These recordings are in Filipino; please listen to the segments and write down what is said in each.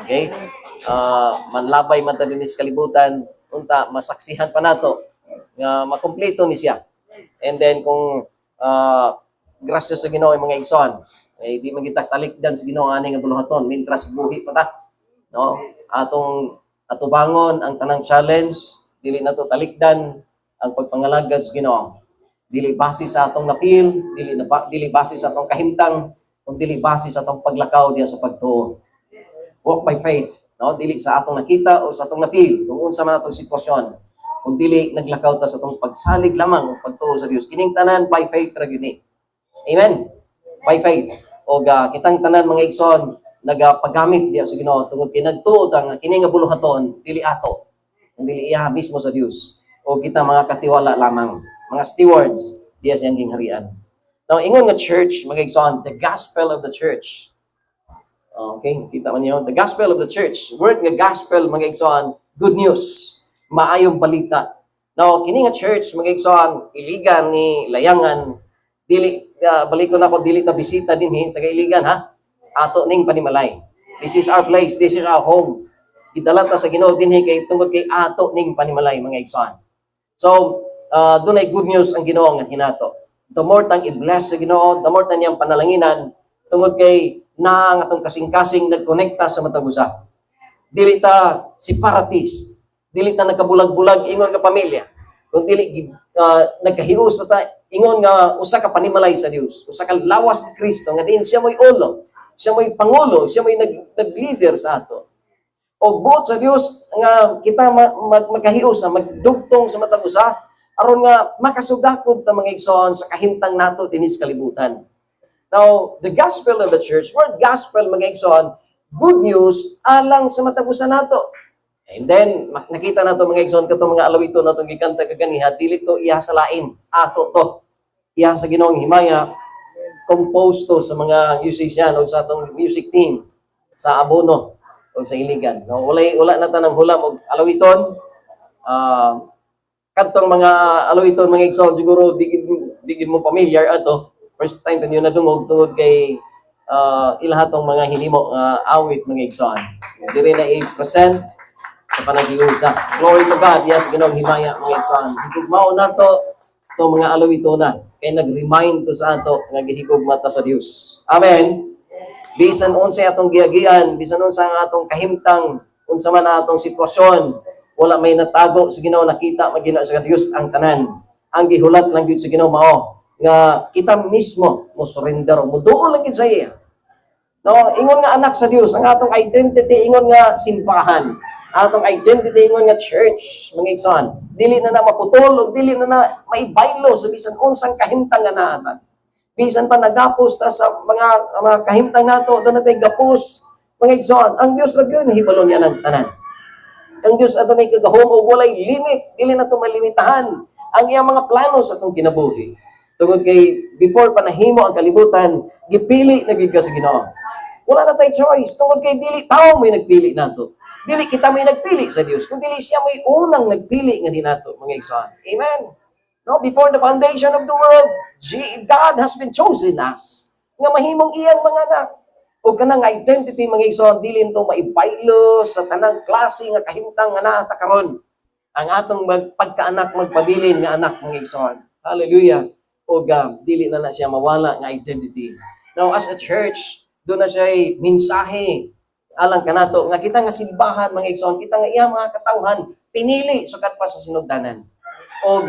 Okay? Manlabay man ta dinhi sa kalibutan, unta masaksihan pa nato nga makumpleto ni siya. And then kung grasya sa Ginoo mga igsoon, ay di magita talikdan sa Ginoo ani nga buluhaton mintras buhi pa ta. No? Atubangon ang tanang challenge, dili nato talikdan ang pagpangalagad sa Ginoo. Dili base sa atong napil, dili base sa atong kahimtang, kung dili base sa atong paglakaw diya sa pagtuo. Walk by faith, no? Dili sa atong nakita o sa atong napil, kung unsa man atong sitwasyon. Kung dili naglakaw ta sa atong pagsalig lamang o pagtuo sa Dios. Kining tanan by faith ra gyud ni. Amen. By faith. O kitang tanan mga igsoon nagapagamit diya sa Ginoo tungod kay nagtuo ta nga kini nga buluhaton dili ato, dili iya mismo sa Dios. O kita mga katiwala lamang, mga stewards diya sa iyang gingharian. Now, ingon nga church, mga igsoon, the gospel of the church. Okay, kita man niyo, the gospel of the church. Word nga gospel, mga igsoon, good news, maayong balita. Now, kini nga church, mga igsoon, Iligan ni Layangan, dili balik ko na ko dili ta bisita dinhi taga Iligan ha. Ato ning panimalay. This is our place, this is our home. Gidala ta sa Ginoo dinhi kay tungod kay ato ning panimalay, mga igsoon. So, dunay good news ang Ginoo nga hinato. The more tang i-bless sa Ginoo, the more tang niyang panalanginan tungod kay na ang atong kasing-kasing nagkonekta sa matag usa. Dili ta separatist, dili ta nagkabulag-bulag ingon nga pamilya. Kung dili nagkahius ta ingon nga usa ka panimalay sa Dios, usa ka lawas ni Kristo nga diin siya mo'y ulo, siya mo'y pangulo, siya mo'y nag-leader sa ato. O buot sa Dios nga kita magkahius, magdugtong sa matag usa aron nga makasugakod ta mga igsoon sa kahimtang nato dinhi sa kalibutan. Now, the gospel of the church, word gospel mga igsoon, good news alang sa matag usa nato. And then nakita nato mga igsoon katong mga alawito nato gikanta kaganiha, dili to iya sa lain, ato to. Iya sa Ginoong himaya, compose to sa mga musician o sa atong music team sa Abono o sa Iligan. No, wala na tanang hulam og alawiton. Kadtong mga alawiton mga igsoon siguro digid mo familiar ato. First time kanyo nadungog tungod kay ilahatong mga hinimo awit mga igsoon. Diri na i-present sa panaghiusa. Glory to God, yes, Ginoong himaya mga igsoon. Higugmao nato to mga alawito na kay nag-remind to sa ato nga gihigugma ta sa Dios. Amen. Bisan unsa atong giagian, bisan unsa ang atong kahimtang, unsa man atong sitwasyon, wala may natago sa Ginoo, nakita magina sa Dios ang tanan. Ang gihulat lang gyud sa Ginoo mao nga kita mismo mo surrender mo duol lang gyud sa iya. No, ingon nga anak sa Dios, ang atong identity ingon nga simbahan. Atong identity ingon nga church, mga igsoon. Dili na maputol o dili na maibaylo sa bisan unsang kahimtang nga naatan. Bisan pa nagapos ta sa mga kahimtang nato, doon natin gapos, mga igsoon. Ang Dios ra gyud hibalo niya ng tanan. Ang Dios adunay kagahom o walay limit, dili na to malimitahan ang iyang mga plano sa atong kinabuhi. Tungod kay before pa nahimo ang kalibutan, gipili na gyud ka sa Ginoo. Wala na tay choice, tungod kay dili tao may nagpili nato. Dili kita may nagpili sa Dios, kung dili siya may unang nagpili nga dinato, mga igsoon. Amen. No, before the foundation of the world, God has been chosen us nga mahimong iyang mga anak. O kanang identity mga igsoon, dili nito maibaylo sa tanang klase nga kahimtang nga naa ta karon. Ang atong pagkaanak magpabilin nga anak mga igsoon. Hallelujah. O dili na siya mawala nga identity. Now as a church, doon na siya mensahe alang kanato nga kita nga simbahan mga igsoon, kita nga iya mga katawhan pinili sukat pa sa sinugdanan. O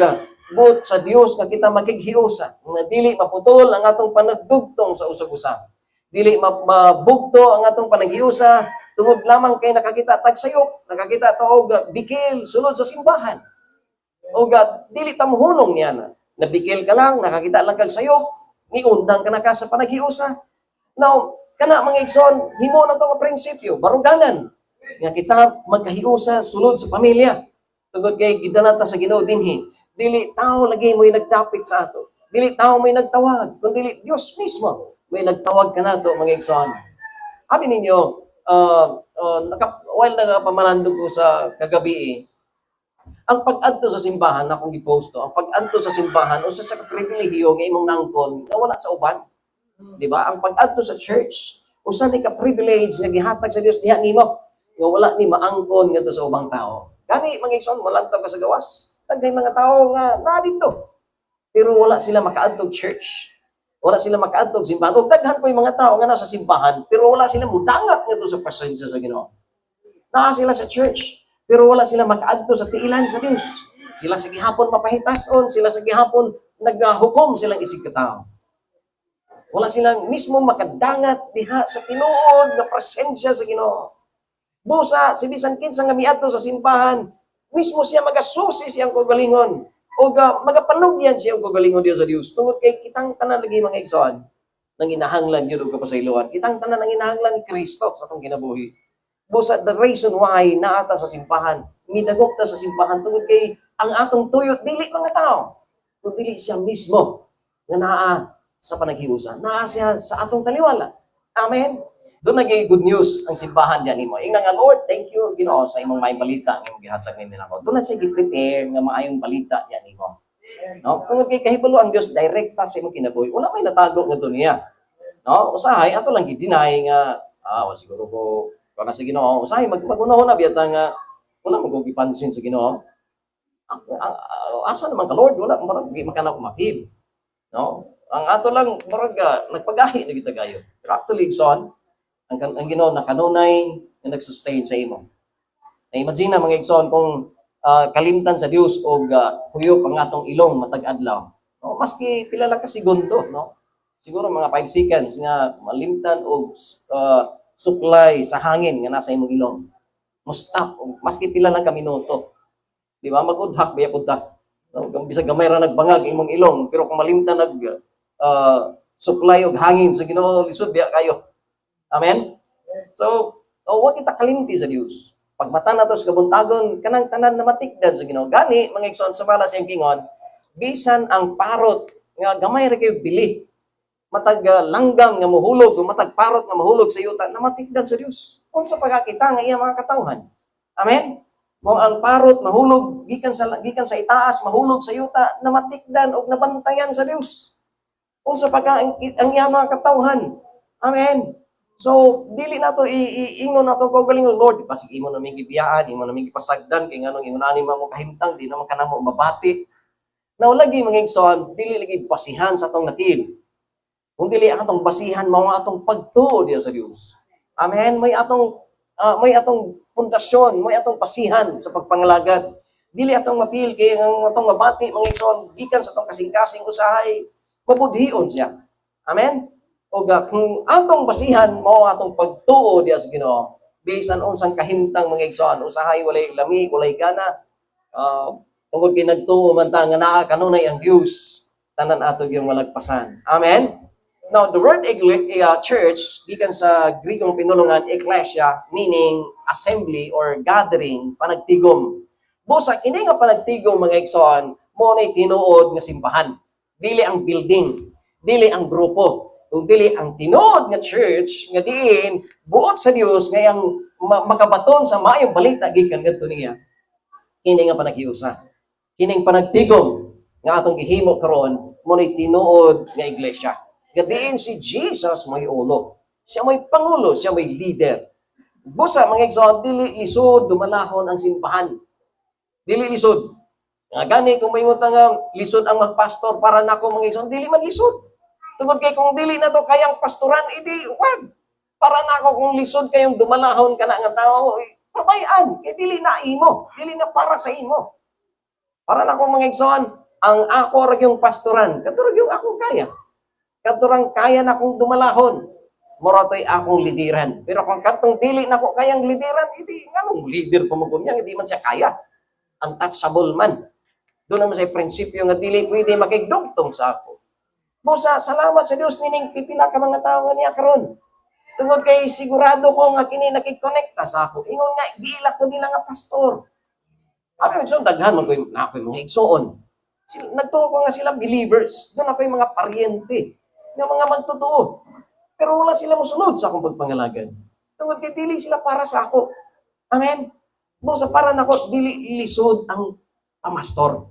buot sa Dios nga kita makighiusa nga dili maputol ang atong panagdugtong sa usag-usa. Dili mabugto ang atong panaghiusa tungod lamang kay nakakita tagsayok, nakakita ta og bikil sulod sa simbahan. O dili ta mohunong niya na. Nabikil ka lang, nakakita lang kag sayok, niundang ka na ka sa panaghiusa. Now, kana mga igsoon, himo na to nga prinsipyo, baruganan. Nga kita magkahiusa sulod sa pamilya. Tungod kay gidala ta sa Ginoo dinhi. Dili tao lagi mo'y nagdapit sa ato. Dili tao may nagtawag, kundi Dios mismo may nagtawag kanato mga igsoon. Abi ninyo, while nagapamanandog ko sa kagabi, ang pag-adto sa simbahan na akong giposto, ang pag-adto sa simbahan usa sa pribilehiyo nga imong nangkon na wala sa uban. Di ba? Ang pag-adto sa church, usa ni ka privilege nga gihatag sa Dios diha nimo. nga wala ni maangkon ngadto sa ubang tao. Gani mga igsoon, malantag ka sa gawas. Daghay mga tao nga na dito. Pero wala sila makaadtog church. Wala sila makaadtog simbahan. Ug daghan pa yung mga tao nga nasa simbahan, pero wala sila mudangat ngadto sa presensya sa Ginoo. Naa sila sa church, pero wala sila makaadto sa tiilan sa Dios. Sila sa gihapon mapahitason, sila sa gihapon naghukom silang isig katao. Wala silang mismo makadangat diha sa tinuod nga presensya sa Ginoo. Busa si bisan kinsa nga miadto sa simbahan, mismo siya magasusi siyang kagalingon o magapanugyan siya og kagalingon diyo sa Dios. Tungod kay kitang tanan lagi mga igsoon nang inahanglan gyud og kapasayloan. Kitang tanan nang inahanglan ni Kristo sa atong kinabuhi. Busa the reason why naata sa simbahan, midagok ta sa simbahan tungod kay ang atong tuyot dili mga tao, kundi dili siya mismo nga naa sa panaghiusa. Naa siya sa atong taliwala. Amen. Doon naging good news ang simbahan diyan nimo. Ingna nga Lord, thank you Ginoo sa imong maayong balita nga imong gihatag nimo nako. Doon na siya gi-prepare nga maayong balita diyan nimo. No? Tungod kay kahibalo ang Dios direkta sa imong kinabuhi. Wala may natago nga doon niya. No? Usahay ato lang gi-deny nga siguro ko para sa Ginoo. Usahay magunahon na biyata nga wala mo gipansin sa Ginoo. Asa naman ka Lord, wala marag di makana ko ma-feel. No? Ang ato lang marag nagpagahi na kita gayo. Pero actually son, ang Ginoo na kanunay nga nag-sustain sa imo. Na-imagine na mga igsoon kung kalimtan sa Dios og huyop ang atong ilong matag adlaw. No? Maski pila lang ka segundo, no? Siguro mga 5 seconds nga malimtan og supply sa hangin nga nasa imong ilong. Mo stop maski pila lang ka minuto. Di ba? Magudhak biya pud ta. No? Bisag gamay ra nagbangag imong ilong, pero kung malimtan nag supply og hangin sa Ginoo lisod biya kayo. Amen? So, wa kita kalimti sa Dios. Pag mata nato sa kabuntagon, kanang tanan na matikdan sa Ginoo. Gani, mga igsoon sa bala siyang kingon, bisan ang parot nga gamay ra kayo bili. Matag langgam nga mahulog, matag parot nga mahulog sa yuta, na matikdan sa Dios. Unsa pagkakita nga iya mga katawhan. Amen? Kung ang parot mahulog gikan sa itaas, mahulog sa yuta, na matikdan og nabantayan sa Dios. Unsa pagka ang iya mga katawhan. Amen. So, dili nato iingon nato kagalingon Lord, pasig imo na may gibiyaan, imo na may gipasagdan kay nganong imo na ani mo kahimtang di naman kanamo mabati. Now lagi mga igsoon, dili lagi basihan sa atong nakil. Kung dili atong basihan mao atong pagtuo diya sa Dios. Amen. May atong pundasyon, may atong basihan sa pagpangalagad. Dili atong mapil kay ang atong mabati mga igsoon gikan sa atong kasing-kasing usahay, mabudhion siya. Amen. O kung atong basihan mo atong pagtuo diya sa Ginoo, bisan unsang kahimtang mga igsoon, usahay walay lami, walay gana, tungod kay nagtuo man ta nga naa kanunay ang Dios, tanan ato yung malagpasan. Amen. Now, the word church gikan sa Grekong pinulungan ecclesia, meaning assembly or gathering, panagtigom. Busa kini nga panagtigom mga igsoon, mo nay tinuod nga simbahan. Dili ang building, dili ang grupo. Kung dili ang tinuod nga church nga diin buot sa Dios nga yang makabaton sa maayong balita gikan ngadto niya. Kini nga panaghiusa. Kining panagtigom nga atong gihimo karon mo ni tinuod nga iglesia. Nga diin si Jesus may ulo. Siya may pangulo, siya may leader. Busa mga igsoon, dili lisod dumalahon ang simbahan. Dili lisod. Nga gani kung may nga lisod ang magpastor para nako mga igsoon, dili man lisod. Tungod kay kung dili na to kayang pastoran, idi wag. Para na ako kung lisod kayong dumalahon ka na nga tao, pabayaan. Kay dili na imo, dili na para sa imo. Para na ako mga igsoon, ang ako ra yung pastoran, katurog yung akong kaya. Katurang kaya na akong dumalahon. Mura to'y akong lidiran. Pero kung katong dili na ko kayang lidiran, idi nganong leader pa mo niya, hindi man siya kaya. Untouchable man. Doon naman sa prinsipyo nga dili pwede makigdugtong sa ako. Busa, salamat sa Dios nining pipila ka mga tao nga niya karon. Tungod kay sigurado ko nga kini nakikonnecta sa ako. Ingon nga giila ko nila nga pastor. Abi mo daghan man ko na ako mga igsoon. Nagtuo ko nga sila believers. Doon ako yung mga paryente, yung mga magtotoo. Pero wala sila mosunod sa akong pagpangalagan. Tungod kay dili sila para sa ako. Amen. Busa para nako dili lisod ang pamastor.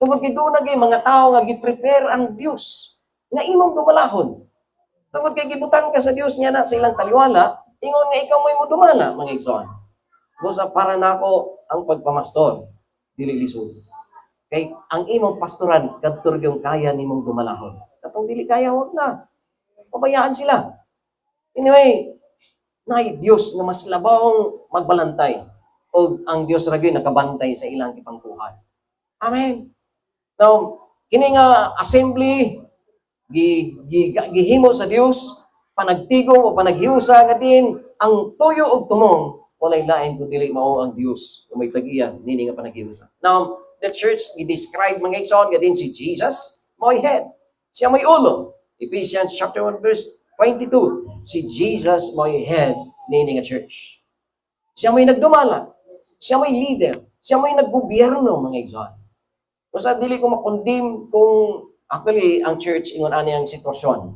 Tungod kay doon nagay mga tao nga gi-prepare ang Dios nga imong dumalahon. Tungod kay gibutan ka sa Dios niya na sa ilang taliwala, ingon nga ikaw may mo dumala, mga igsoon. Busa para nako ang pagpamastor, dili lisod. Kay ang imong pastoran kadto yung kaya nimong dumalahon. Katong dili kaya, wag na. Pabayaan sila. Anyway, nay Dios nga mas labawng magbalantay o ang Dios ra gyud nakabantay sa ilang gipangkuhan. Amen. Now, kini nga assembly gihimo sa Dios, panagtigom o panaghiusa nga din ang tuyo ug tumong walay lain kun dili mao ang Dios nga may tagiyan nini nga panaghiusa. Now, the church gi-describe mga igsoon nga din si Jesus, mo'y head. Siya may ulo. Ephesians chapter 1 verse 22. Si Jesus mo'y head nini nga church. Siya may nagdumala. Siya may leader. Siya may naggobyerno mga igsoon. Basta dili ko makondem kung actually ang church ingon ani ang sitwasyon.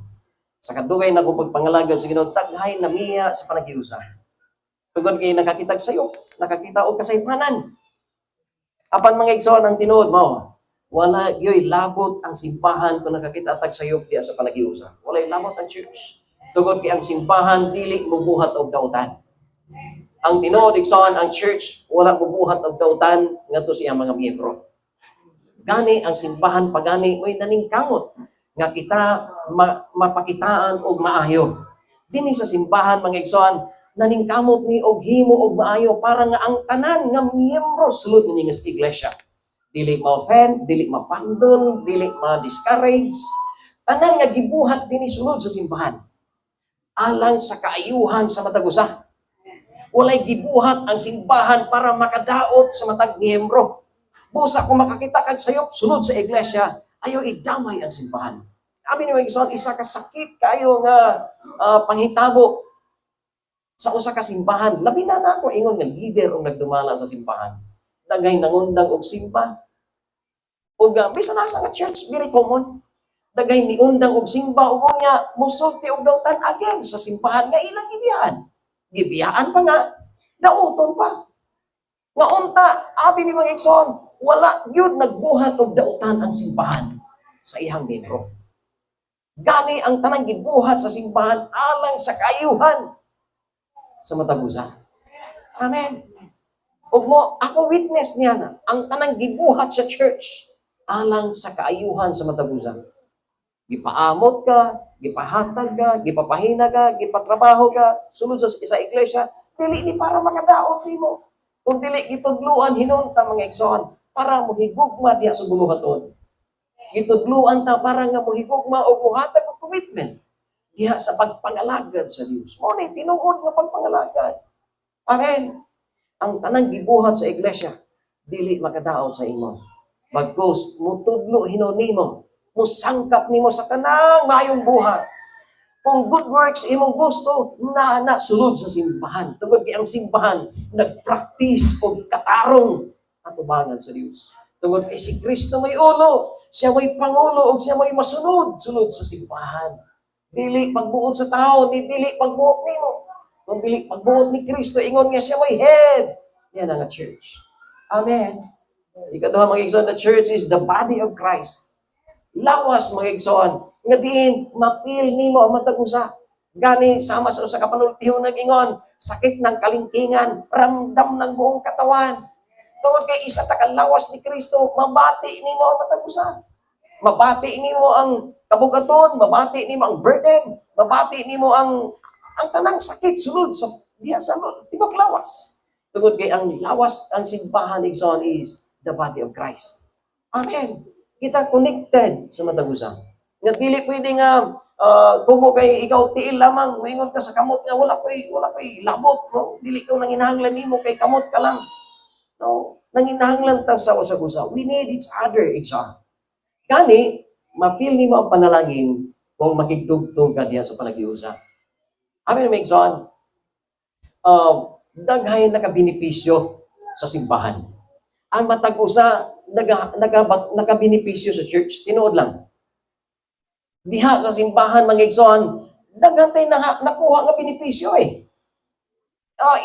Sa kadugay na kung pagpangalagad sa Ginoo taghay na miya sa panaghiusa. Tungod kay nakakitag sayo, nakakita og kasaypanan. Apan mga igsoon ang tinuod mo, wala yoy labot ang simbahan kung nakakita tag sayop diya sa panaghiusa. Wala labot ang church. Tungod kay ang simbahan dili mubuhat og dautan. Ang tinuod igsoon ang church wala mubuhat og dautan ngadto sa iyang mga miyembro. Gani ang simbahan pagani mo'y naningkamot nga kita mapakitaan og maayo. Dinhi sa simbahan mga igsoon naningkamot ni og himo og maayo para nga ang tanan nga miyembro sulod ni nga iglesia. Dili ma-offend, dili mapandol, dili ma-discourage. Tanan nga gibuhat dinhi sulod sa simbahan. Alang sa kaayuhan sa matag usa. Walay gibuhat ang simbahan para makadaot sa matag miyembro. Busa kung makakita kag sayop sunod sa iglesia, ayaw idamay ang simbahan. Abi ni mga isa ka sakit kayo nga panghitabo sa usa ka simbahan. Labi na nako ingon nga leader og nagdumala sa simbahan. Dagay nangundang og simba. Og bisan nasa nga church very common. Dagay niundang og simba ug unya musulti og dautan again sa simbahan nga ilang gibiyaan. Gibiyaan pa nga dauton pa. Nga unta abi ni mga igsoon wala gyud nagbuhat og dautan ang simbahan sa iyang membro. Gani ang tanang gibuhat sa simbahan alang sa kaayuhan sa matag usa. Amen. Ug mo ako witness niya na ang tanang gibuhat sa church alang sa kaayuhan sa matag usa. Gipaamot ka, gipahatag ka, gipapahina ka, gipatrabaho ka sulod sa iglesia, dili ni para makadaot nimo. Kung dili gitudluan hinunta mga igsoon para mohigugma diha sa buluhaton. Gitudluan ta para nga mohigugma o muhatag og commitment diha sa pagpangalagad sa Dios. Mo ni tinuod nga pagpangalagad. Amen. Ang tanang gibuhat sa iglesia dili makadaot sa imo. Bagkus mutudlo hinon nimo, musangkap nimo sa tanang maayong buhat. Kung good works imong gusto, na sulod sa simbahan. Tungod kay ang simbahan nagpractice og katarong atubangan sa Dios. Tungod kay si Kristo may ulo, siya may pangulo ug siya may masunod sulod sa simbahan. Dili pagbuot sa tao, dili pagbuot nimo. Kung dili pagbuot ni Kristo, ingon nga siya may head. Yan ang church. Amen. Ikaduha mga igsoon, the church is the body of Christ. Lawas mga igsoon, nga diin mapil nimo ang matag usa. Gani sama sa usa ka panultihon nag-ingon, sakit ng kalingkingan, ramdam ng buong katawan. Tungod kay isa ta ka lawas ni Kristo, mabati nimo ang matag usa. Mabati nimo ang kabugaton, mabati nimo ang burden, mabati nimo ang tanang sakit sulod sa diha sa tibok lawas. Tungod kay ang lawas ang simbahan igsoon is the body of Christ. Amen. Kita connected sa matag usa. Nga dili pwede nga kumo kay ikaw tiil lamang moingon ka sa kamot nga wala koy labot, no? Dili ko nanginahanglan nimo kay kamot ka lang. No, nanginahanglan ta sa usa-usa. We need each other, igsoon. Gani, mapil nimo ang panalangin kung makigtugtog ka diha sa panaghiusa. Amen, igsoon. Daghay nakabenepisyo sa simbahan. Ang matag usa nakabenepisyo sa church, tinuod lang. Diha sa simbahan mga igsoon, dagantay nakuha nga benepisyo eh.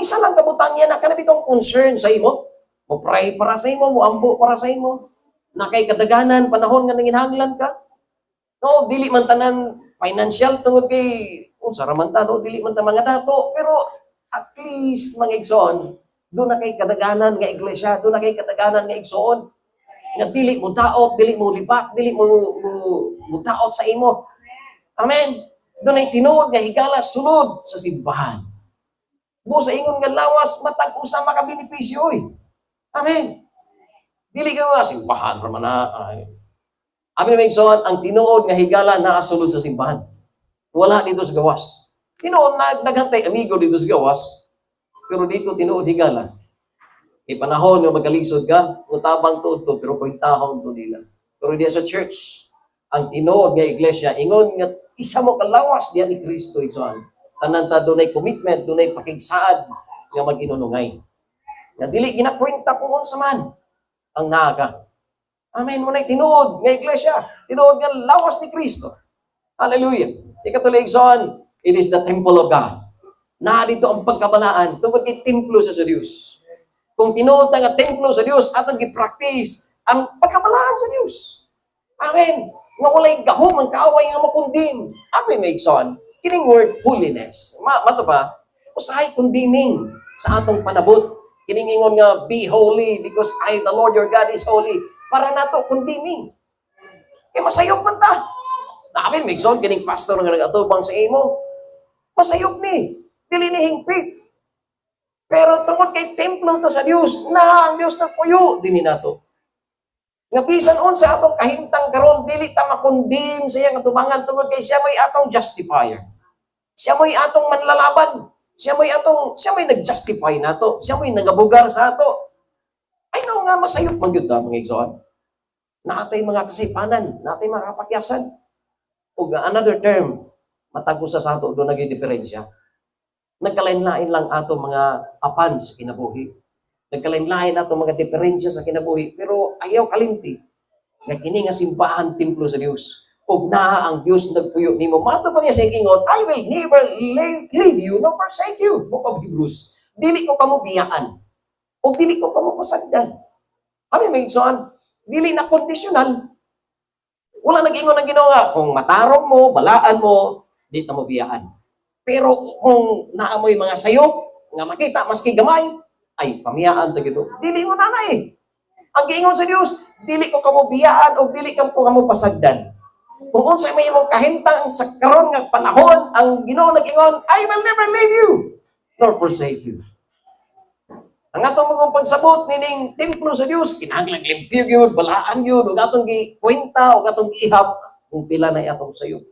Isa lang kabutang yan na kanabitong concern sa imo. Mo pray para sa imo, mo ambo para sa imo. Na kay kadaganan panahon nga nanginahanglan ka. No, dili man tanan financial tungod kay unsa ra man ta, no, dili man ta mga dato, pero at least mga igsoon, Doon na kay kadaganan nga iglesia, doon na kay kadaganan nga igsoon. Nga dili mo daot, dili mo libat, dili mo daot sa imo. Amen. Doon ay tinuod nga higala sunod sa simbahan. Mo sa ingon nga lawas matag usa makabenepisyo oy. Amen. Dili ka nga simbahan ra man na. Amin may igsoon, ang tinuod nga higala naa sulod sa simbahan. Wala dito sa gawas. Tinuod na naghantay amigo dito sa gawas. Pero dito tinuod higala. Panahon nga magalisod ka, utabang to, pero kwintahon to nila. Pero diya sa church, ang tinuod nga iglesia, ingon nga isa mo kalawas diya ni Kristo igsoon. Tanan ta dunay commitment, dunay pakigsaad nga mag-inunungay. Nga dili ginakwenta kung unsa man ang naa ka. Amen. Munay tinuod nga iglesia, tinuod nga lawas ni Kristo. Hallelujah. Ikatuloy igsoon, it is the temple of God. Na dito ang pagkabalaan, tungkol kay templo sa Diyos. Kung tinuod nga templo sa Diyos, atong gi-practice ang pagkabalaan sa Diyos. Amen. Nga walay gahom ang kaaway nga makundim. Amen, may igsoon. Kining word holiness. Mato ba? Usahay condemning sa atong panabot. Kining ingon nga be holy because I, the Lord your God, is holy. Para nato condemning. Masayop man ta. Amen, may igsoon. Kining pastor nga nagatubang sa imo. Masayop ni. Dili ni hingpit. Pero tungod kay templo to sa Dios, na ang Dios nagpuyo dinhi nato. Nga bisan unsa atong kahimtang karon dili ta makundim sa iyang atubangan tungod kay siya may atong justifier. Siya may atong manlalaban. Siya may nag-justify nato. Siya may nagabugar sa ato. Ay no nga masayop man gyud ta mga igsoon. Naatay mga kasipanan, naatay mga kapakyasan. Ug another term, matag usa sa ato do nagay diferensya. Nagkalain-lain lang ato mga apan sa kinabuhi. Nagkalain-lain ato mga diferensya sa kinabuhi. Pero ayaw kalimti. Nga kini nga simbahan templo sa Dios. Ug naa ang Dios nagpuyo nimo. Mato pa niya sa ingon, I will never leave you nor forsake you. Book of Hebrews. Dili ko kamo biyaan. Ug dili ko kamo pasagdan. Amin may igsoon, dili na kondisyonal. Wala nag-ingon ang Ginoo nga kung matarong mo, balaan mo, di ta mo biyaan. Pero kung naamoy mga sayop, nga makita maski gamay, ay pamiyaan ta gito. Dili mo na eh. Ang giingon sa Dios, dili ko kamo biyaan o dili ko kamo pasagdan. Kung unsa may imong kahimtang sa karon nga panahon, ang Ginoo nag-ingon, I will never leave you nor forsake you. Ang atong mga pagsabot nining templo sa Dios, kinahanglan limpyo gyud, balaan gyud, ug atong gikwenta ug atong ihap kung pila na atong sayop.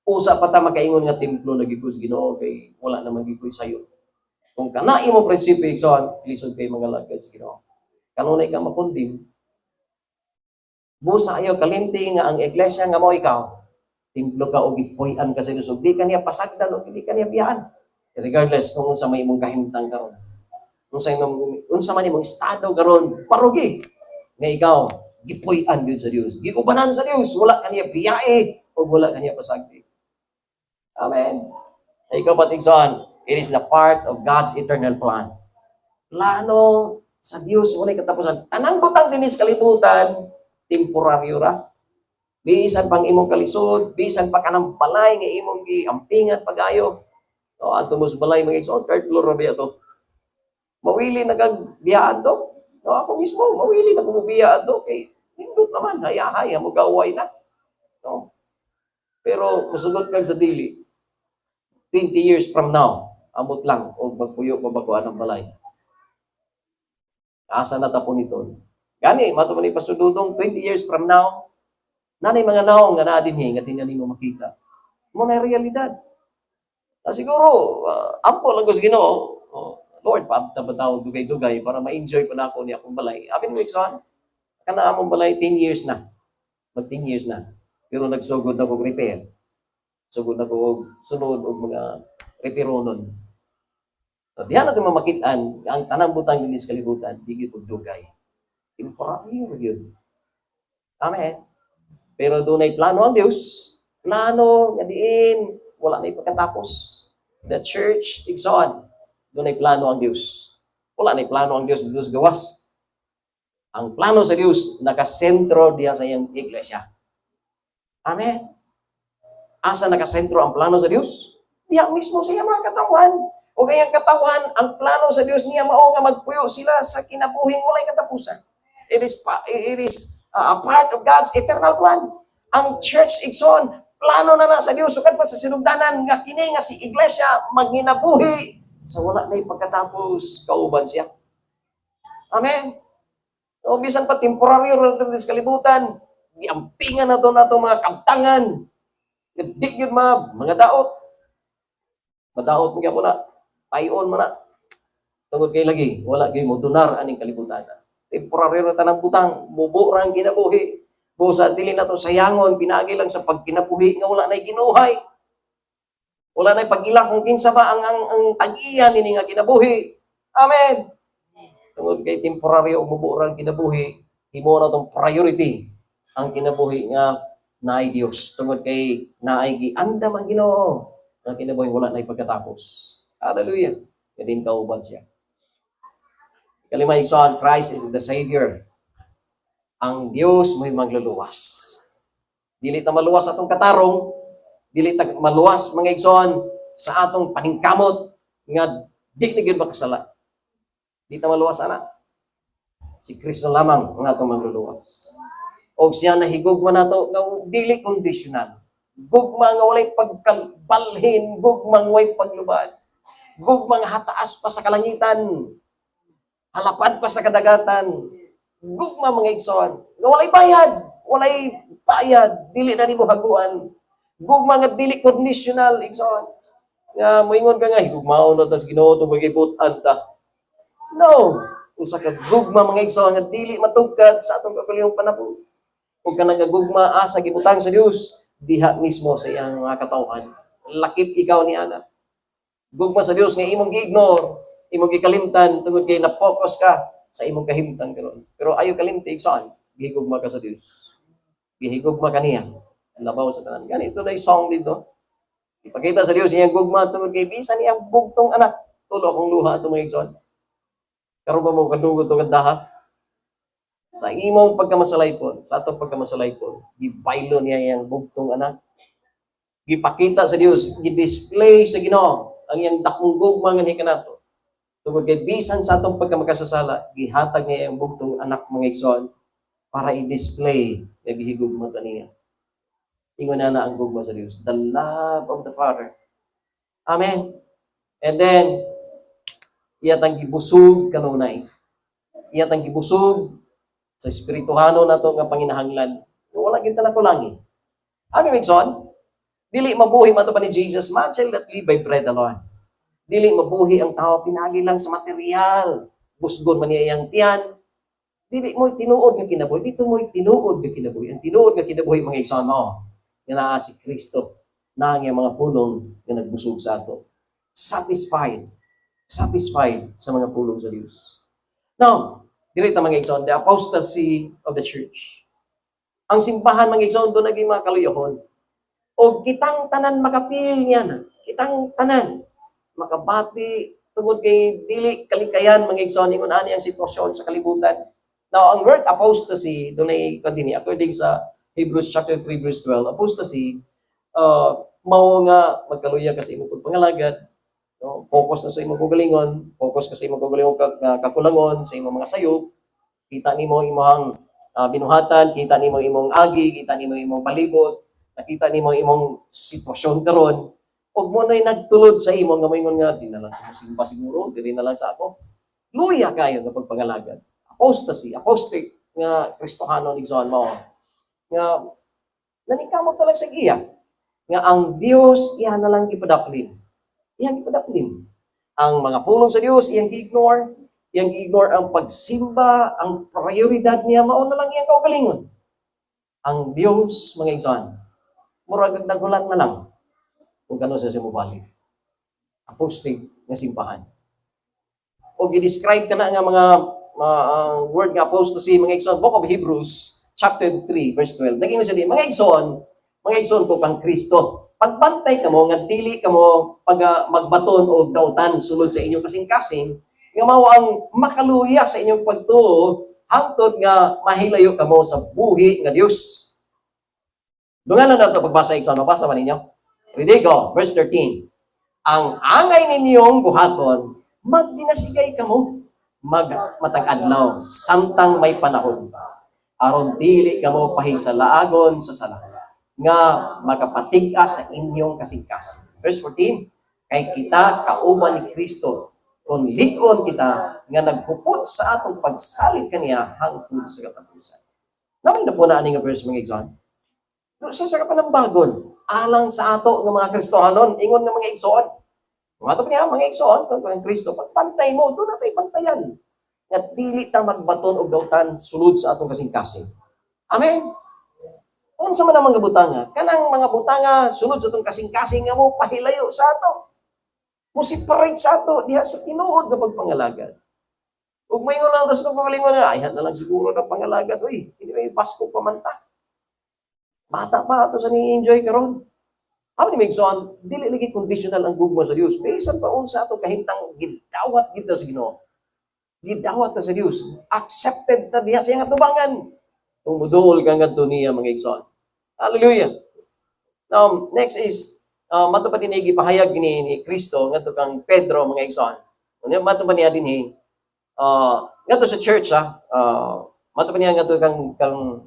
Usa pa ta makaingon nga templo na gikos Ginoo kay wala naman gikoy sayo. Kung kana imo prinsipyo igsoon, lisod kay mga lagad sa Ginoo. Kanunay ka makundim. Busa ayo kalimti nga ang iglesia nga mao ikaw. Templo ka og gipuy-an ka sa Dios, di ka niya pasagdan o di ka niya biyahan. Regardless kung unsa may imong kahimtang karon. Unsa man imong estado karon, parugi nga ikaw gipuy-an gyud sa Dios. Giubanan sa Dios, wala ka niya biyahe o wala ka niya pasagdi. Amen. Ikaw ba't igsoon? It is the part of God's eternal plan. Plano sa Diyos, walay katapusan. Tanang butang dinis kalibutan, temporaryo ra. Bisan pang imong kalisod, bisan pa kanang balay nga imong giampingan pagayo. O adto mo sa balay mga igsoon, third floor ra biya to. Mawili na kag biyaan to. No, ako mismo, mawili na kumubiyaan to. Kay nindot naman, haya-haya mo gaway na. No? Pero musugod kag sa dili, 20 years from now, amot lang o magpuyo babaguan ang balay. Asa na tapon ito? Gani, mato man ipasududong 20 years from now, nanay mga naong nga naadinhi nga tingali mo makita. Mo na realidad. Siguro, ampo lang ko sa Ginoo. Lord, paabta-bataw dugay-dugay para ma-enjoy ko na ako ni akong balay. Amin mo, Ikson, kana among balay 10 years na. Mag 10 years na. Pero nagsugod na kong repair. Sugod na kong sunod o mga repaironon. So, diyan natin mamakitaan, ang tanang butang dinis kalibutan, digit o dugay. Temporary yun. Amen. Pero doon ay plano ang Diyos. Plano, nga diin, wala na ipagkatapos. The church, igsoon. Doon ay plano ang Diyos. Wala na plano ang Diyos, Diyos gawas. Ang plano sa Diyos, nakasentro diya sa iyang iglesia. Amen. Asa nakasentro ang plano sa Diyos? Diya mismo sa iyang mga katawan. O kayang katawan, ang plano sa Dios niya mao nga magpuyo sila sa kinabuhing walay katapusan. It is a part of God's eternal plan. Ang church igsoon, plano na sa Dios sukad pa sa sinugdanan nga kini nga si iglesia maginabuhi sa wala na pagkatapos kauban siya. Amen. O bisan pa temporary relative sa kalibutan, giampingan na to mga kabtangan. Di gyud mga daot. Madaot mga po na. Tayon mo na. Tungod kay lagi, wala gyud mo donar aning kalibutan. Temporary ra tanang butang, bubo ra ang kinabuhi. Busa dili na to sayangon, pinaagi lang sa pagkinabuhi nga wala nay ginuhay. Wala nay pag-ila kung kinsa ba ang tag-iya nini nga kinabuhi. Amen. Tungod kay temporary o bubo ra ang kinabuhi, himo na tong priority ang kinabuhi nga naay Dios. Tungod kay naay giandam ang Ginoo. Ang kinabuhi wala nay pagkatapos. Hallelujah. Kadin kauban siya. Kalima igsoon, Christ is the Savior. Ang Dios mo'y magluluwas. Dili ta maluwas atong katarong, dili ta maluwas mga igsoon sa atong paningkamot nga di na gyud makasala. Di ta maluwas ana. Si Kristo lamang ang atong magluluwas. Og siya nahigugma nato nga dili conditional. Gugma nga walay pagkabalhin, gugma nga walay paglubad. Gugma nga hataas pa sa kalangitan. Halapad pa sa kadagatan. Gugma mga igsoon. Nga walay bayad, dili na nimo haguan. Gugma nga dili conditional igsoon. Nga moingon ka nga higugmaon na tas Ginoo tong magibutan ta. No, usa ka gugma mga igsoon nga dili matugkad sa atong kagalingong panahon. Ug kanang gugma asa gibutang sa Dios diha mismo sa iyang mga katawhan. Lakip ikaw ni ana. Gugma sa Dios nga imong gi-ignore, imong gikalimtan tungod kay na-focus ka sa imong kahimtan karon. Pero ayo kalimtig saan? Gihigugma ka sa Dios. Gihigugma ka niya. Labaw sa tanan. Ganito na yung song dito. Ipakita sa Dios iyang gugma tungod kay bisan iyang bugtong anak. Tulo akong luha atong mga igsoon. Karon ba mo kadungog to kandaha? Sa imong pagkamasalaypon, sa atong pagkamasalaypon, gibaylo niya iyang bugtong anak. Gipakita sa Dios, gi-display sa Ginoo ang iyang dakong gugma nga hikanato. Tungod kay bisan sa atong pagkamakasasala, gihatag niya ang bugtong anak mga igsoon para i-display nga gihigugma kaniya. Ingon na ang gugma sa Dios, the love of the Father. Amen. And then iyatang gibusog kanunay. Iyatang gibusog sa espirituhano nato nga panginahanglan. Wala gyud ta nakulangi. Amen igsoon. Dili mabuhi mato pa ni Jesus, man shall not live by bread alone. Dili mabuhi ang tao pinagi lang sa material. Busgon man niya iyang tiyan. Dili mo tinuod nga kinabuhi. Dito mo tinuod nga kinabuhi. Ang tinuod nga kinabuhi mga igsoon mo. Nga naa si Kristo na ang mga pulong nga nagbusog sa ato. Satisfied sa mga pulong sa Dios. Now, dili ta mga igsoon, the apostasy of the church. Ang simbahan mga igsoon doon naging mga kaluyohon. O kitang tanan makapil niyan. Kitang tanan makabati tungod kay dili kalikayan mga igsoon ingon ani ang sitwasyon sa kalibutan. Now, ang word apostasy dunay kadini according sa Hebrews chapter 3 verse 12. Apostasy mao nga magkaluya kasi imong pangalagad. No? Focus na sa imong kagalingon, focus ka sa imong kagalingon kakulangon, sa imong mga sayop. Kita nimo imong binuhatan, kita nimo imong agi, kita nimo imong palibot, nakita nimo imong sitwasyon karon. Ug mo na'y nagtulod sa imo nga moingon nga di na lang sa simba siguro, diri na lang sa ako. Luya kayo nga pagpangalagad. Apostasy, apostate nga Kristohano igsoon mao. Nga nanikamot talaga sa iya. Nga ang Dios iya na lang ipadaplin. Iyang ipadaplin. Ang mga pulong sa Dios iyang gi-ignore. Iyang gi-ignore ang pagsimba, ang prioridad niya mao na lang iyang kaugalingon. Ang Dios mga igsoon, murag naghulat na lang kung gano'n sa simubalik. Apostate nga simbahan. O i-describe ka na nga mga word nga apostasy, mga igsoon, Book of Hebrews, chapter 3, verse 12. Naging siya di, mga igsoon ko kang Kristo. Pagbantay ka mo, nga dili ka mo pag magbaton o dautan sulod sa inyong kasing-kasing, nga mao ang makaluya sa inyong pagtuo, hangtod nga mahilayo ka mo sa buhi nga Dios. Dungan na nato pagbasa igsoon, mabasa ba ninyo? Ready, go. Verse 13. Ang angay ninyong buhaton, magdinasigay kamo, matag-adlaw, samtang may panahon. Aron dili kamo pahisalaagon sa sala, nga magapatig-a sa inyong kasing-kasing. Verse 14, kay kita kauban ni Kristo, kung lig-on kita, nga nagpupot sa atong pagsalit kaniya hangtod sa katapusan. Naman na po na aning verse mga igsoon. Sa panambagon, alang sa ato ng mga Kristohanon, ingon ng mga igsoon. Mga ito niya, mga igsoon, kung ang Kristo, pagpantay mo, doon natin pantayan. At dili ta magbaton o dautan sulod sa atong kasing-kasing. Amen? Kung sa man ang mga butanga, kanang mga butanga sunod sa atong kasing-kasing nga mo, pahilayo sa ato. Musiparate sa ato, diha sa tinuod na pagpangalagad. Huwag may lang, tapos nung pagalingon na, ayhan na lang siguro na pangalagad, uy, hindi may Pasko pamanta. Bata pa ato sa ni-enjoy karon. Ako ni Megson, dili lagi conditional ang gugma sa Dios. Bisan pa unsa ato kahintang gidawat kita sa Ginoo. Gidawat ta sa Dios. Accepted ta diha sa iyang atubangan. Kung muduol ka ngadto niya mga igsoon. Hallelujah. Now, next is matupad din gipahayag ni Kristo ngadto kang Pedro mga igsoon. Unya matupad niya dinhi ngadto sa church matupad niya ngadto kang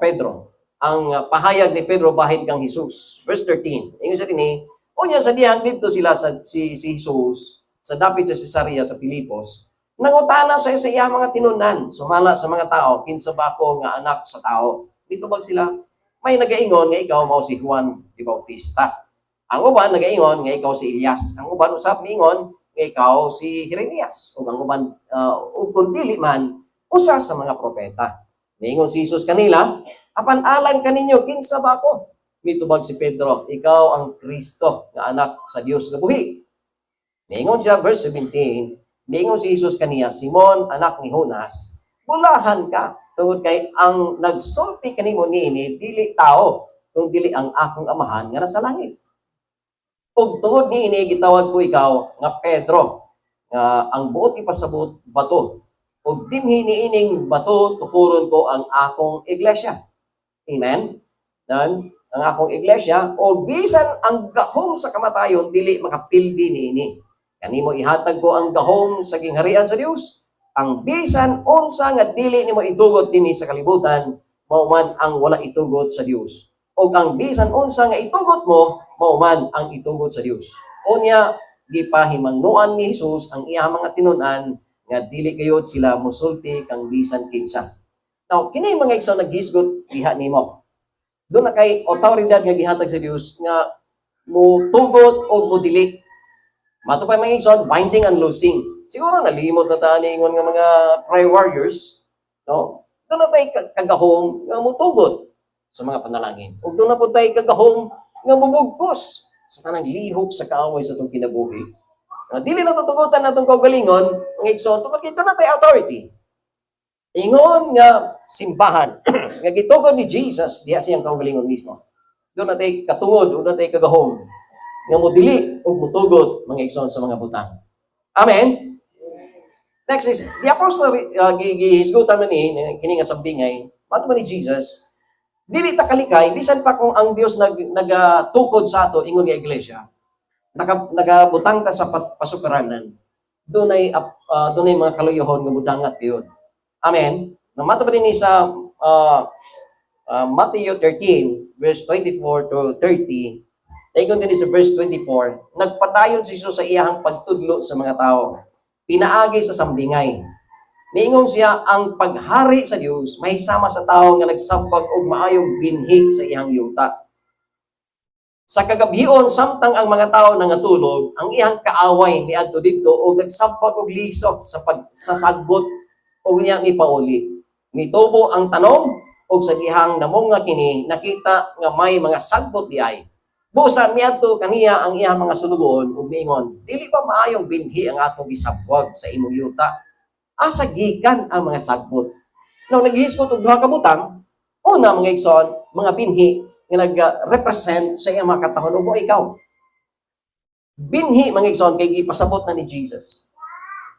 Pedro. Ang pahayag ni Pedro bahid kang Jesus. Verse 13. Ingon sa dinhi, unya sa dihang didto sila si Jesus sa dapit sa Cesarea sa Filipos. Nangutana sa iya mga tinunan, sumala sa mga tao, kinsa ba ko nga anak sa tao. Dito bag sila, may nagaingon nga ikaw mao si Juan di Bautista. Ang uban nagaingon nga ikaw si Elias. Ang uban usab miingon nga ikaw si Jeremias. Ug ang uban ug kun dili man usa sa mga propeta. Miingon si Jesus kanila, apan alang kaninyo kinsa ba ko? Mitubag si Pedro, ikaw ang Kristo nga anak sa Dios nga buhi. Miingon siya verse 17, miingon si Jesus kaniya, Simon anak ni Jonas, bulahan ka tungod kay ang nagsulti kanimo niini dili tao, kung dili ang akong amahan nga nasa langit. Ug tungod niini gitawag ko ikaw nga Pedro, nga ang buot ipasabot bato. Ug dinhi niining bato tukuron ko ang akong iglesia. Amen? Dan ang akong iglesia o bisan ang gahom sa kamatayon dili makapildi niini. Kanimo ihatag ko ang gahom sa gingharian sa Dios. Ang bisan unsa nga dili nimo itugot dinhi sa kalibutan, mao man ang wala itugot sa Dios. O ang bisan unsa nga itugot mo, mao man ang itugot sa Dios. Unya gipahimangnuan ni Jesus ang iyang mga tinun-an nga dili kayod sila musulti kang bisan kinsa. Now, kini mga igsoon naghisgot diha nimo. Doon na kay otoridad nga gihatag sa Dios nga mo tugot o mo dili. Mato pa mga igsoon, binding and loosing. Siguro nalimot na tani ingon nga mga prayer warriors, no? Doon na tay kagahom nga mo tugot sa mga panalangin. Ug doon na po tay kagahom nga mubugkos sa tanang lihok sa kaaway sa itong kinabuhi. Dili na tutugutan natong kaugalingon, ang igsoon, tungkol kito na tayo authority. Ingon nga simbahan, nga gitugod ni Jesus, diya siyang kaugalingon mismo. Doon na tayo katungod, doon na tayo kagahom, nga mo dili o mutugot mga igsoon sa mga butang. Amen? Next is, the apostle, gihisgutan man ni, kini nga sambingay, mato man ni Jesus, dili ta kalikay, bisan pa kung ang Dios nagatukod sa ato, ingon nga iglesia, nagabutang ta sa pasukaranan, doon ay mga kaluyohon nga budangat yun. Amen? Namato pa din sa Matthew 13, verse 24 to 30, ayun din sa verse 24, nagpadayon si Jesus sa iyahang pagtudlo sa mga tao, pinaagi sa sambingay. Miingon siya, ang paghari sa Dios may sama sa tao nga nagsambag og maayong binhi sa iyang yuta. Sa kagabion, samtang ang mga tao nangatulog, ang iyang kaaway niadto didto o nagsambag og lisok sa sagbot o niyang ipauli. Mitubo ang tanong o sa iyang namong nga kini, nakita nga may mga sagbot di ay. Busa niadto kaniya ang iyang mga sulugon ug miingon, dili pa maayong binhi ang atong gisabwag sa imong yuta. Asa gikan ang mga sagbot. Now naghisgot og duha ka butang, una mga igsoon, mga binhi nga nag-represent sa iyang mga katahon o ikaw. Binhi, mga igsoon, kay ipasabot na ni Jesus.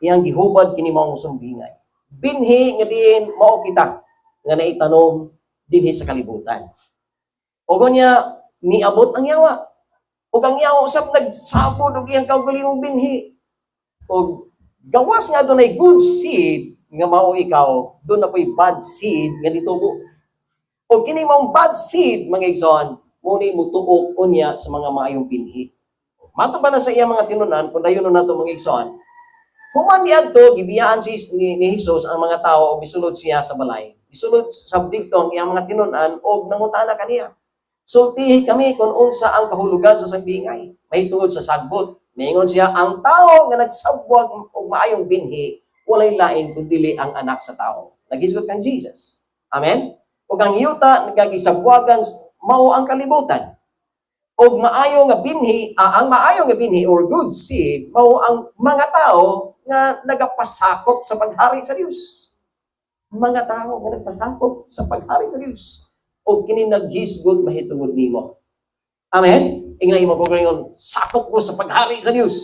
Iyang gihubad kini maong sumbingay. Binhi nga diin mao kita nga naitanom dinhi sa kalibutan. O niya niabot ang yawa. O ang iyaw usap nagsabod og iyang kaugalingong binhi. O gawas nga doon ay good seed nga mao ikaw, doon na po'y bad seed nga ditubo. O kini mong bad seed, mga igsoon, muna mutuok unya sa mga maayong binhi. Mato ba na sa iya mga tinunan, kung dayon na ito mga igsoon, human niadto gibiyaan ni Jesus ang mga tao o misulod siya sa balay. Misulod sa dito ang iyang mga tinunan o nangutana kaniya. Sultihi kami kung unsa ang kahulugan sa sagbingay. May tungod sa sagbot. Mingon siya, ang tao nga nagsabwag og maayong binhi, walay lain kundi ang anak sa tao. Nagisgot kang Jesus. Amen? O ang yuta, nagagisabwagan, mao ang kalibutan. O maayo nga binhi, ang maayo nga binhi or good seed, mao ang mga tao nga nagapasakop sa paghari sa Dios. Mga tao nga nagpasakop sa paghari sa Dios. O kini naghisgot mahitungod nimo. Amen? Ingnan mo ko ngayon, sakop ko sa paghari sa Dios.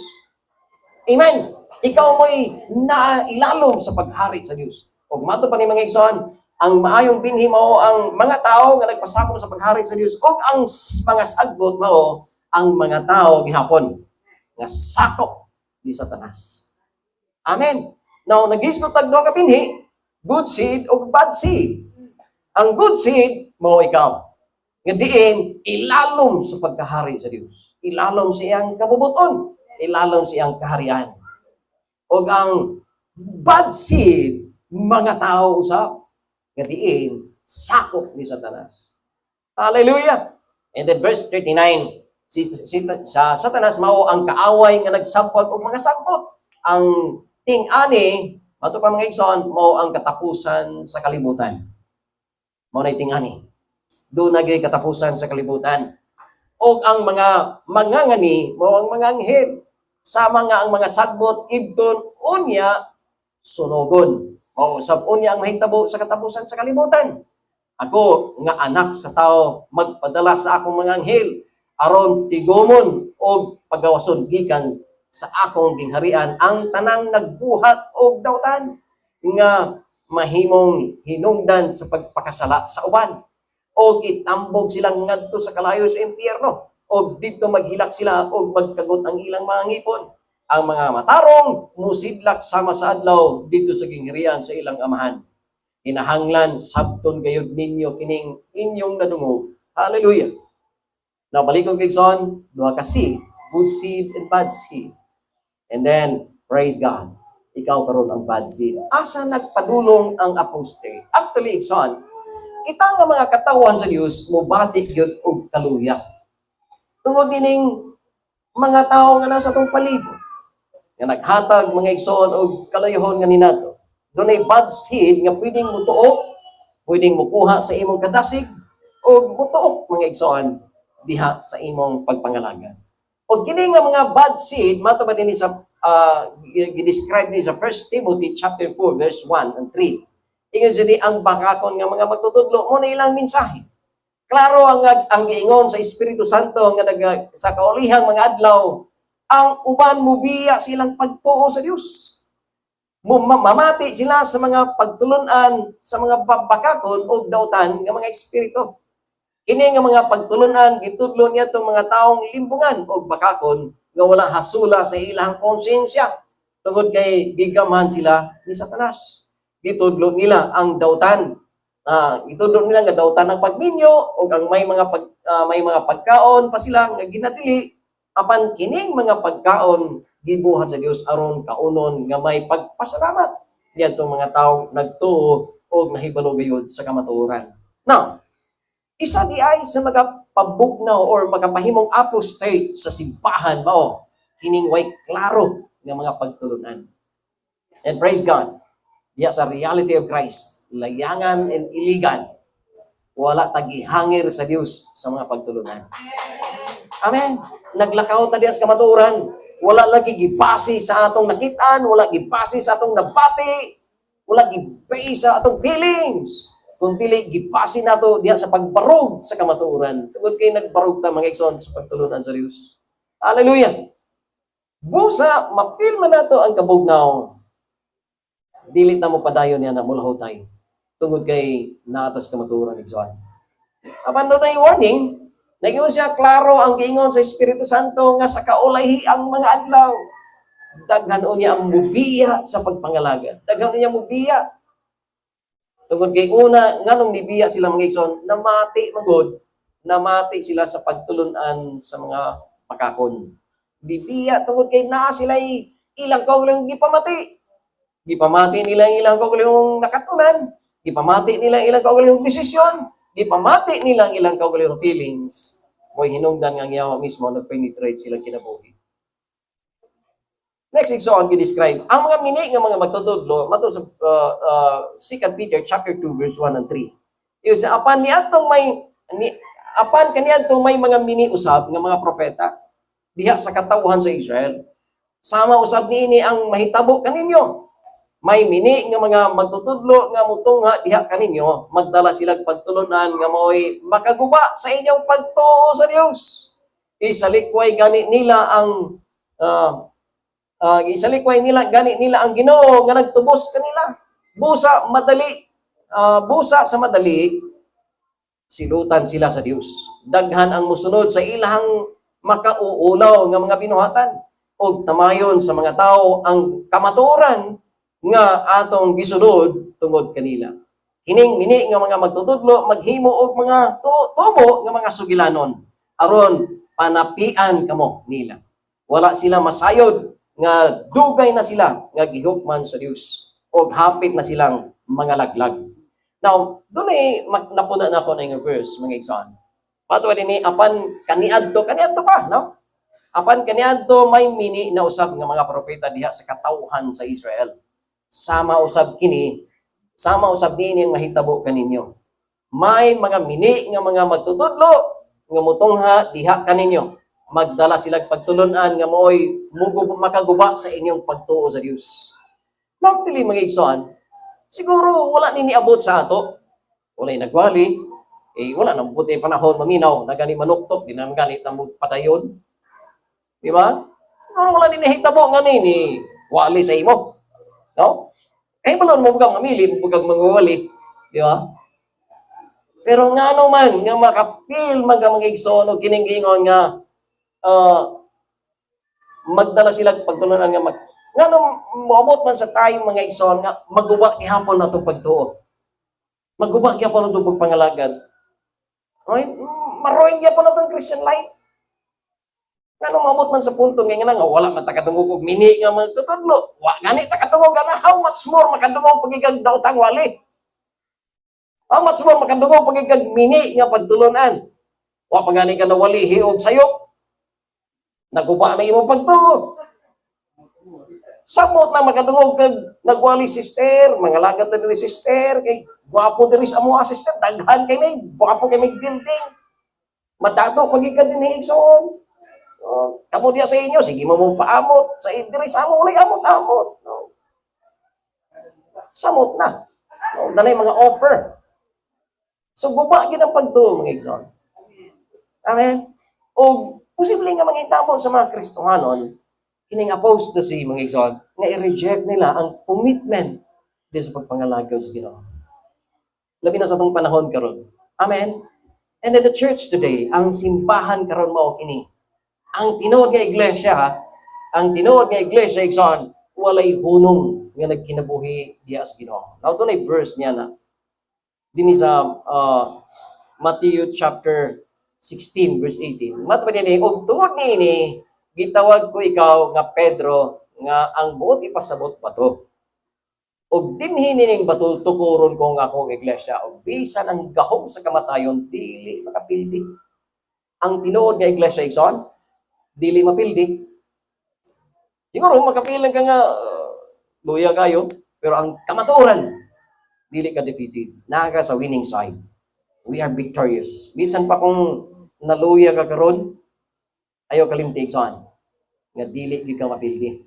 Amen? Ikaw mo'y nailalom sa paghari sa Dios. O mato pa ni mga igsoon, ang maayong binhi mao ang mga tao nga nagpasakop sa paghari sa Dios. O ang mga sagbot mao ang mga tao gihapon nga sakop ni Satanas. Amen? Now, naghisgot tag duha ka binhi, good seed o bad seed. Ang good seed, mao ikaw. Nga diin, ilalom sa pagkahari sa Dios. Ilalom sa iyang kabubuton. Ilalom sa iyang kaharian. O ang bad seed, mga tao usap. Nga diin, sakop ni Satanas. Hallelujah! And then verse 39, sa Satanas mao ang kaaway nga nagsabwag og mga sangkot. Ang ting-ani, mato pa mga igsoon, mao ang katapusan sa kalibutan. Mao na ting-ani. Doon nagay katapusan sa kalibutan. O ang mga mangangani, mao ang mga anghel. Sama nga ang mga sagbot, ibton, unya, sunogon. Mao usab unya ang mahitabo sa katapusan sa kalibutan. Ako nga anak sa tao magpadala sa akong mga anghel aron tigomon og pagawason gikan sa akong gingharian ang tanang nagbuhat og dautan nga mahimong hinungdan sa pagpakasala sa uban o itambog silang ngadto sa kalayo sa impyerno o dito maghilak sila o magkagot ang ilang mga ngipon. Ang mga matarong musidlak sama sa adlaw dito sa gingharian sa ilang amahan. Hinahanglan sabton gayud ninyo kining inyong nadungog. Hallelujah. Now, balik ko kay son, duha ka seed, good seed and bad seed. And then, praise God, ikaw karon ang bad seed. Asa nagpadulong ang apostate? Actually, son, kita nga mga katawan sa Dios mobatik gyud og kaluya. Tungod dining mga tao nga nasa tong palibot nga naghatag mga igsoon og kalayuhon nga ninato. Doon ay bad seed nga pwedeng mutuok, pwedeng mukuha sa imong kadasig, o mutuok mga igsoon diha sa imong pagpangalaga. O kini nga mga bad seed, matubad din sa i-describe din sa 1 Timothy chapter 4 verse 1 and 3. Ingon sini ang bakakon nga mga magtutudlo mo na ilang mensahe. Klaro ang giingon sa Espiritu Santo nga sa kaulihang mga adlaw, ang uban mubiya silang pagtuo sa Dios. Mamati sila sa mga pagtulunan sa mga bakakon o dautan ng mga espiritu. Kini nga mga pagtulunan gitudlo niya tong mga taong limbungan o bakakon nga wala hasula sa ilang konsensya tungod kay gigamhan sila ni Satanas. Gitudlo nila ang dautan. Gitudlo nila nga dautan ng pagminyo o ang may mga pagkaon pa sila nga ginadili apan kining mga pagkaon gibuhat sa Dios aron kaunon nga may pagpasalamat niya itong mga taong nagtuo o nahibalo gayud sa kamatuoran. Now, isa di ay sa magapabugnaw or magapahimong apostate sa simbahan mao kining way klaro nga mga pagtulunan. And praise God, diya sa reality of Christ, layangan and iligan, wala tagihangir sa Dios sa mga pagtulunan. Amen. Naglakaw ta diya sa kamatuoran. Wala lagi gibase sa atong nakitaan, wala gibase sa atong nabati, wala gibase sa atong feelings. Kung dili gibase nato diha sa pagbarog sa kamatuoran. Tungod kay nagbarog ta mga igsoon sa pagtulunan sa Dios. Hallelujah. Busa mapil man nato ang kabugnaw. Dili ta mo padayon niya na mulahutay. Tungod kay naatas kamatuoran igsoon. Apan no na warning, Nagingon siya, klaro ang giingon sa Espiritu Santo nga sa kaulahi ang mga adlaw. Daghan niya ang mubiya sa pagpangalaga. Daghan niya mubiya. Tungod kay una, nganong nibiya sila mga igsoon, namati sila sa pagtulunan sa mga pakakon. Bibiya, tungod kay naa sila ilang kaulang gipamati. Gipamati nila ilang kaulang nakatunan. Gipamati nila ilang kaulang desisyon. Gipamati nila ilang kaulang feelings. Mo'y hinungdan nga yawa mismo, nag-penetrate silang kinabuhi. Next igsoon gi-describe ang mga mini nga mga magtutudlo mato sa 2 Peter chapter 2 verse 1 and 3. Is apan kaniadtong may mga mini usab nga mga propeta diha sa katawhan sa Israel. Sama usab niini ang mahitabo kaninyo. May mini nga mga magtutudlo nga mutungha diha kaninyo, magdala sila pagtulunan nga mo'y makaguba sa inyong pagtuo sa Dios. Isalikway gani nila ang isalikway nila gani nila ang Ginoo nga nagtubos kanila. Busa sa madali silutan sila sa Dios. Daghan ang musunod sa ilahang makauulaw nga mga binuhatan og tamayon sa mga tao ang kamatuoran nga atong gisunod tungod kanila. Kining mini nga mga magtutudlo maghimo og mga tubo nga mga sugilanon aron panapian kamo nila. Wala sila masayod nga dugay na sila nga gihukman sa Dios og hapit na silang mga laglag. Now, dunay napuna na ako na yung verse mga igsoon. Patwa din apan kaniadto pa, no? Apan kaniadto may mini na usab nga mga propeta diha sa katawhan sa Israel. Sama usab nini ang mahitabo kaninyo. May mga mini nga mga magtutudlo nga mutungha diha kaninyo. Magdala sila pagtulunan nga mooy makaguba sa inyong pagtuo sa Dios. Magtili mga igsoon, siguro wala nini abot sa ato. Walay nagwali, wala nang puti panahon maminaw, nagani manuktok, di na ganit na padayon. Di ba? Siguro wala nini hitabo nga nini, wali sa imo. No? Balon mo bugang mamili, bugang mangwali. Di ba? Pero nga man, nga makapil mga igsoon o kiningingon nga, magdala sila pagtulunan nga moabot man sa tayong mga igsoon nga maguba gihapon nato pagtuo. Maguba gihapon nato pagpangalagad. Right? Maroy gihapon nato ang Christian life. Moabot man sa punto nga wala man takadungog og mini nga magtutudlo. Wa gani takadungog ana how much more makadungog pagigag daotang wali. How much more makadungog pagigag mini nga pagtulunan. Wa pa gani ka nawali hiog sayop. Naguba na imong pagtuo. Samot na makadungog kag nagwali sister, mga lagat na diri sister, kay gwapo diri sa amo sister, daghan kay may gwapo kay may building. Madato pagika din ni igsoon. Kamo diya sa inyo, sige mo paamot. Sa diri sa amo ulay amot-amot. No. Samot na. No, danay mga offer. So guba gid ang pagtuo mga igsoon. Amen. O posible nga manghitabo sa mga Kristohanon, kining apostasy mga igsoon, nga i-reject nila ang commitment din sa pagpangalagaw sa Ginoo. Labi na sa itong panahon karon. Amen? And in the church today, ang simbahan karon mao kini. Ang tinuod nga iglesia, igsoon, walay hunong nga nagkinabuhi diya sa Ginoo. Now, doon ay verse niya na. Dini sa Matthew chapter 16 verse 18. Matwa din og tungod niini gitawag ko ikaw nga Pedro nga ang buot ipasabot bato. Og dinhi nining bato tukuron ko nga akong iglesia og bisan ang gahom sa kamatayon dili makapildi. Ang tinuod nga iglesia igsoon dili mapildi. Siguro makapilang ka nga luya kayo pero ang kamatuoran dili ka defeated. Naga sa winning side. We are victorious. Bisan pa kung naluya ka karon, ayaw kalimtig saan. Nga dili gyud ka mapildi.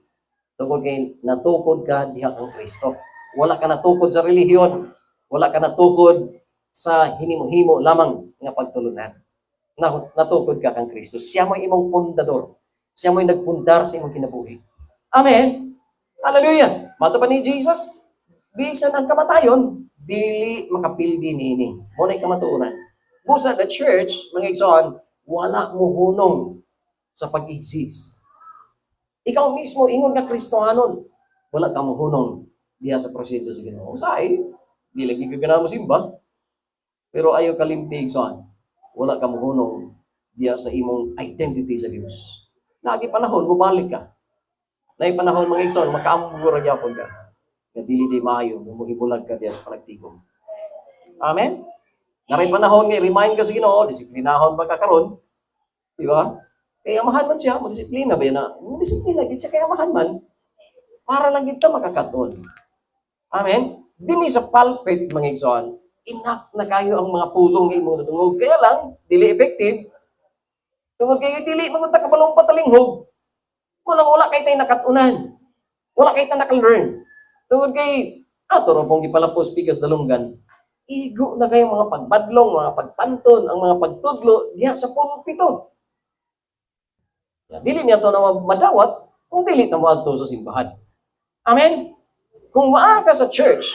Tungod kay natukod ka diha kang Kristo. Wala ka natukod sa relihiyon. Wala ka natukod sa hinimo-himo lamang nga pagtulunan. Natukod ka kang Kristo. Siya mo imong pundador. Siya mo nagpundar sa imong kinabuhi. Amen. Hallelujah. Mato pa ni Jesus. Bisan ang kamatayon, dili makapildi niini. Muna'y kamatuoran. Busa the church, mga igsoon, wala mo hunong sa pag-exist. Ikaw mismo, ingon ka Kristohanon, wala ka mo hunong diya sa proseso sa Ginoo. Usahay, di lagi ka ganahan mo simba. Pero ayaw kalimtig saan. Wala ka mo hunong diya sa imong identity sa Dios. Lagi panahon, mubalik ka. Nay panahon mga igsoon, makaambura gyapon ka. Nga dili di maayo, muhibulag ka diya sa panagtigom. Amen? Naray panahon nga, remind ka sa Ginoo, disiplinahon ba ka karon? Di ba? Kaya amahan man siya, disiplina ba yan na? Disiplina, gid siya kaya amahan man. Para lang gid ka makakaton. Amen? Dili sa pulpit, mga igsoon, enough na kayo ang mga pulong nga imo natungog. Kaya lang, dili effective. Tungod kayo dili mangunta ka balong patalinghog. Wala kay tay nakatunan. Wala kay tay naka-learn. Tungod kay ato ra pong gipalapos pikas dalunggan. Igo na kayo mga pagbadlong, mga pagpanton, ang mga pagtudlo diha sa pulpito. Dili niya to na madawat kung dili na mo adto sa simbahan. Amen? Kung maa ka sa church,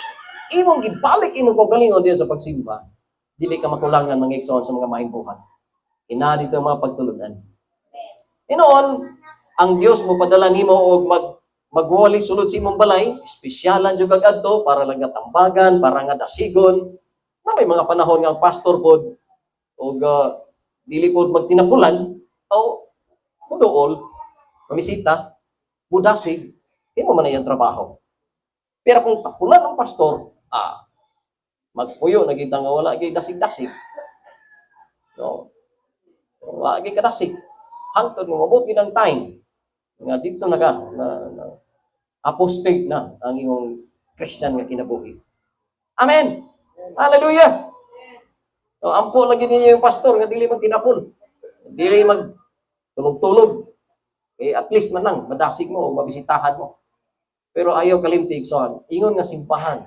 imong gibalik imong kaugalingon diha sa pagsimba, dili ka makulangan mga igsoon sa mga mahimpuhan. Ina dito ang mga pagtulunan. Inoon, ang Dios mo padala nimo og magwali sulod sa imong balay, espisyalan jud kag adto para lang tambagan, para nga dasigon. Na may mga panahon nga ang pastor pod og dili pod magtinapulan o muduol, mamisita, budasig, imo man na iyang trabaho. Pero kung tapulan ang pastor, magpuyo na kita nga wala gay dasig-dasig. No? Wala gay kadasig. Hangtod mo mabot gid ang time nga dito na apostate na ang imong Christian nga kinabuhi. Amen. Hallelujah. So, ampo lagi ninyo yung pastor nga dili magtinapon. Dili tulog-tulog. At least man lang madasig mo o mabisitahan mo. Pero ayaw kalimtig son. Ingon nga simbahan.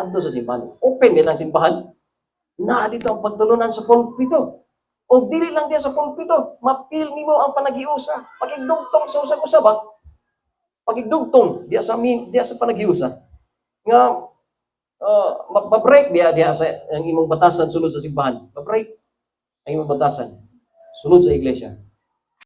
Ando sa simbahan. Open din ang simbahan. Na dito ang pagtulunan sa pulpito. O dili lang diya sa pulpito, mapil nimo ang panagiusa. Pagigdugtong sa usab-usab, pagigdugtong diya sa panagiusa. Nga mabreak diya sa ang imong batasan sulod sa simbahan. Mabreak ang imong batasan sulod sa iglesia.